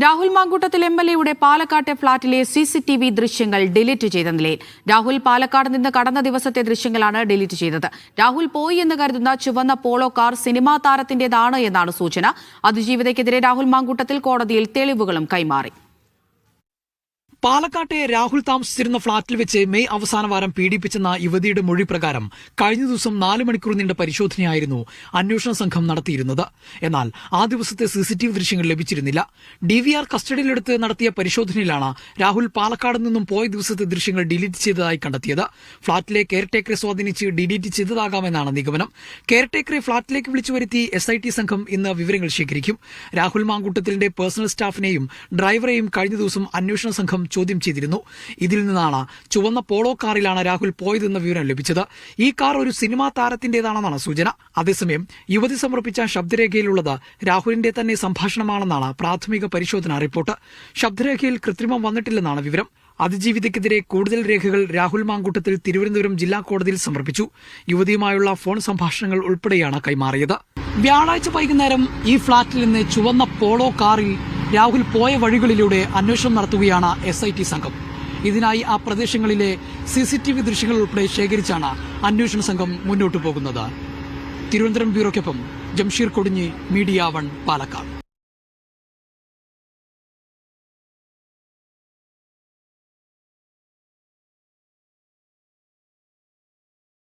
രാഹുൽ മാങ്കൂട്ടത്തിൽ എംഎൽഎയുടെ പാലക്കാട്ടെ ഫ്ളാറ്റിലെ സിസിടിവി ദൃശ്യങ്ങൾ ഡിലീറ്റ് ചെയ്ത നിലയിൽ. രാഹുൽ പാലക്കാട് നിന്ന് കടന്ന ദിവസത്തെ ദൃശ്യങ്ങളാണ് ഡിലീറ്റ് ചെയ്തത്. രാഹുൽ പോയി എന്ന് കരുതുന്ന ചുവന്ന പോളോ കാർ സിനിമാ താരത്തിന്റേതാണ് എന്നാണ് സൂചന. അതിജീവിതയ്ക്കെതിരെ രാഹുൽ മാങ്കൂട്ടത്തിൽ കോടതിയിൽ തെളിവുകളും കൈമാറി. പാലക്കാട്ടെ രാഹുൽ താമസിച്ചിരുന്ന ഫ്ളാറ്റിൽ വെച്ച് മെയ് അവസാന വാരം പീഡിപ്പിച്ചെന്ന യുവതിയുടെ മൊഴി പ്രകാരം കഴിഞ്ഞ ദിവസം 4 മണിക്കൂർ നീണ്ട പരിശോധനയായിരുന്നു അന്വേഷണ സംഘം നടത്തിയിരുന്നത്. എന്നാൽ ആ ദിവസത്തെ സിസിടിവി ദൃശ്യങ്ങൾ ലഭിച്ചിരുന്നില്ല. ഡിവിആർ കസ്റ്റഡിയിലെടുത്ത് നടത്തിയ പരിശോധനയിലാണ് രാഹുൽ പാലക്കാട് നിന്നും പോയ ദിവസത്തെ ദൃശ്യങ്ങൾ ഡിലീറ്റ് ചെയ്തതായി കണ്ടെത്തിയത്. ഫ്ളാറ്റിലെ കെയർടേക്കറെ സ്വാധീനിച്ച് ഡിലീറ്റ് ചെയ്തതാകാമെന്നാണ് നിഗമനം. കെയർടേക്കറെ ഫ്ളാറ്റിലേക്ക് വിളിച്ചു വരുത്തി SIT സംഘം ഇന്ന് വിവരങ്ങൾ ശേഖരിക്കും. രാഹുൽ മാങ്കൂട്ടത്തിന്റെ പേഴ്സണൽ സ്റ്റാഫിനെയും ഡ്രൈവറെയും കഴിഞ്ഞ ദിവസം അന്വേഷണ സംഘം ചോദ്യം ചെയ്തിരുന്നു. ഇതിൽ നിന്നാണ് ചുവന്ന പോളോ കാറിലാണ് രാഹുൽ പോയതെന്ന വിവരം ലഭിച്ചത്. ഈ കാർ ഒരു സിനിമാ താരത്തിന്റേതാണെന്നാണ് സൂചന. അതേസമയം യുവതി സമർപ്പിച്ച ശബ്ദരേഖയിലുള്ളത് രാഹുലിന്റെ തന്നെ സംഭാഷണമാണെന്നാണ് പ്രാഥമിക പരിശോധനാ റിപ്പോർട്ട്. ശബ്ദരേഖയിൽ കൃത്രിമം വന്നിട്ടില്ലെന്നാണ് വിവരം. അതിജീവിതയ്ക്കെതിരെ കൂടുതൽ രേഖകൾ രാഹുൽ മാങ്കൂട്ടത്തിൽ തിരുവനന്തപുരം ജില്ലാ കോടതിയിൽ സമർപ്പിച്ചു. യുവതിയുമായുള്ള ഫോൺ സംഭാഷണങ്ങൾ ഉൾപ്പെടെയാണ് കൈമാറിയത്. വ്യാഴാഴ്ച വൈകുന്നേരം ഈ ഫ്ളാറ്റിൽ നിന്ന് ചുവന്ന പോളോ കാറിൽ രാഹുൽ പോയ വഴികളിലൂടെ അന്വേഷണം നടത്തുകയാണ് SIT സംഘം. ഇതിനായി ആ പ്രദേശങ്ങളിലെ CCTV ദൃശ്യങ്ങൾ ഉൾപ്പെടെ ശേഖരിച്ചാണ് അന്വേഷണ സംഘം മുന്നോട്ടു പോകുന്നത്. തിരുവനന്തപുരം ബ്യൂറോയ്ക്കൊപ്പം ജംഷീർ കൊടിഞ്ഞി, മീഡിയ 1, പാലക്കാട്.